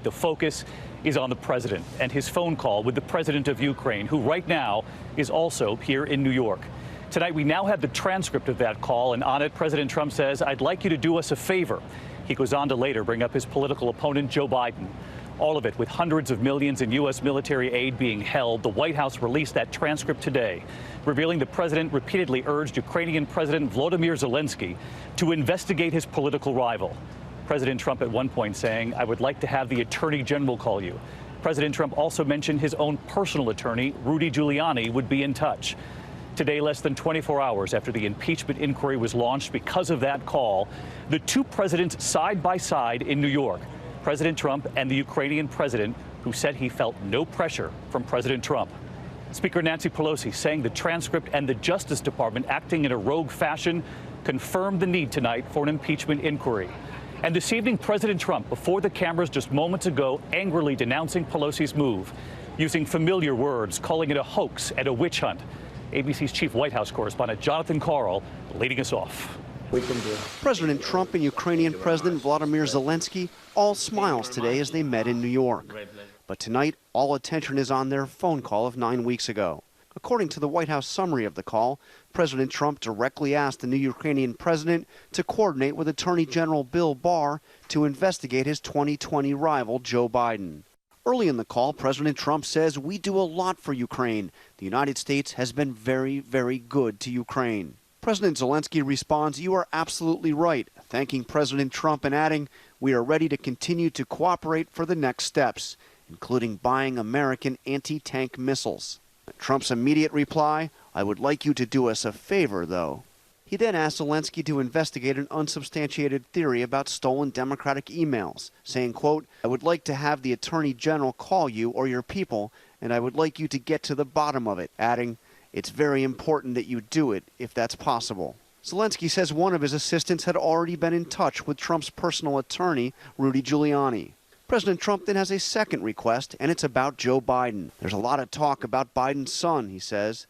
The focus is on the president and his phone call with the president of Ukraine, who right now is also here in New York. Tonight, we now have the transcript of that call, and on it, President Trump says, "I'd like you to do us a favor." He goes on to later bring up his political opponent, Joe Biden. All of it with hundreds of millions in U.S. military aid being held. The White House released that transcript today, revealing the president repeatedly urged Ukrainian President Volodymyr Zelenskiy to investigate his political rival. President Trump at one point saying, "I would like to have the Attorney General call you." President Trump also mentioned his own personal attorney, Rudy Giuliani, would be in touch. Today, less than 24 hours after the impeachment inquiry was launched because of that call, the two presidents side by side in New York, President Trump and the Ukrainian president, who said he felt no pressure from President Trump. Speaker Nancy Pelosi saying the transcript and the Justice Department acting in a rogue fashion confirmed the need tonight for an impeachment inquiry. And this evening, President Trump, before the cameras just moments ago, angrily denouncing Pelosi's move, using familiar words, calling it a hoax and a witch hunt. ABC's chief White House correspondent Jonathan Karl leading us off. President Trump and Ukrainian President Volodymyr Zelenskiy all smiles today as they met in New York. But tonight, all attention is on their phone call of 9 weeks ago. According to the White House summary of the call, President Trump directly asked the new Ukrainian president to coordinate with Attorney General Bill Barr to investigate his 2020 rival, Joe Biden. Early in the call, President Trump says, "We do a lot for Ukraine. The United States has been very, very good to Ukraine." President Zelensky responds, "You are absolutely right," thanking President Trump and adding, "We are ready to continue to cooperate for the next steps, including buying American anti-tank missiles." Trump's immediate reply, "I would like you to do us a favor, though." He then asked Zelensky to investigate an unsubstantiated theory about stolen Democratic emails, saying, quote, "I would like to have the Attorney General call you or your people, and I would like you to get to the bottom of it," adding, "It's very important that you do it, if that's possible." Zelensky says one of his assistants had already been in touch with Trump's personal attorney, Rudy Giuliani. President Trump then has a second request, and it's about Joe Biden. There's a lot of talk about Biden's son, he says,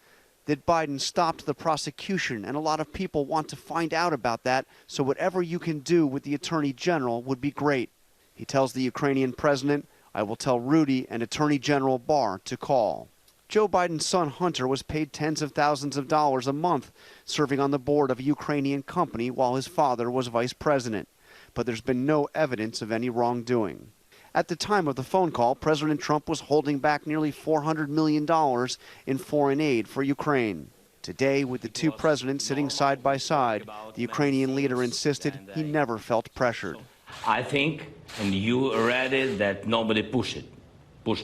that Biden stopped the prosecution, and a lot of people want to find out about that, so whatever you can do with the Attorney General would be great. He tells the Ukrainian president, "I will tell Rudy and Attorney General Barr to call." Joe Biden's son, Hunter, was paid tens of thousands of dollars a month serving on the board of a Ukrainian company while his father was vice president. But there's been no evidence of any wrongdoing. At the time of the phone call, President Trump was holding back nearly $400 million in foreign aid for Ukraine. Today, with the two presidents sitting side by side, the Ukrainian leader insisted he never felt pressured. I think, and you read it, that nobody pushed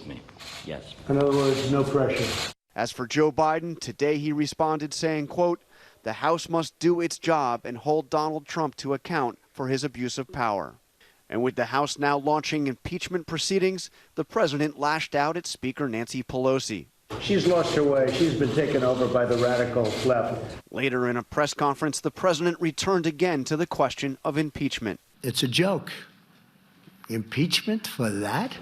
me, yes. In other words, no pressure. As for Joe Biden, today he responded saying, quote, "The House must do its job and hold Donald Trump to account for his abuse of power." And with the House now launching impeachment proceedings, the president lashed out at Speaker Nancy Pelosi. She's lost her way. She's been taken over by the radical left. Later in a press conference, the president returned again to the question of impeachment. It's a joke. Impeachment for that?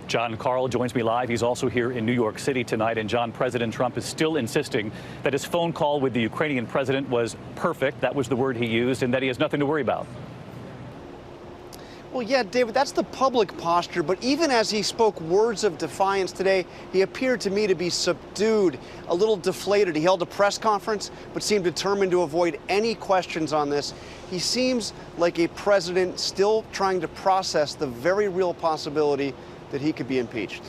John Karl joins me live. He's also here in New York City tonight. And John, President Trump is still insisting that his phone call with the Ukrainian president was perfect. That was the word he used, and that he has nothing to worry about. Well, yeah, David, that's the public posture, but even as he spoke words of defiance today, he appeared to me to be subdued, a little deflated. He held a press conference, but seemed determined to avoid any questions on this. He seems like a president still trying to process the very real possibility that he could be impeached.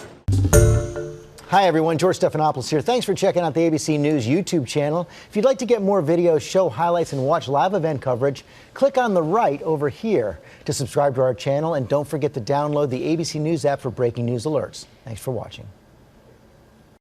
Hi, everyone. George Stephanopoulos here. Thanks for checking out the ABC News YouTube channel. If you'd like to get more videos, show highlights, and watch live event coverage, click on the right over here to subscribe to our channel. And don't forget to download the ABC News app for breaking news alerts. Thanks for watching.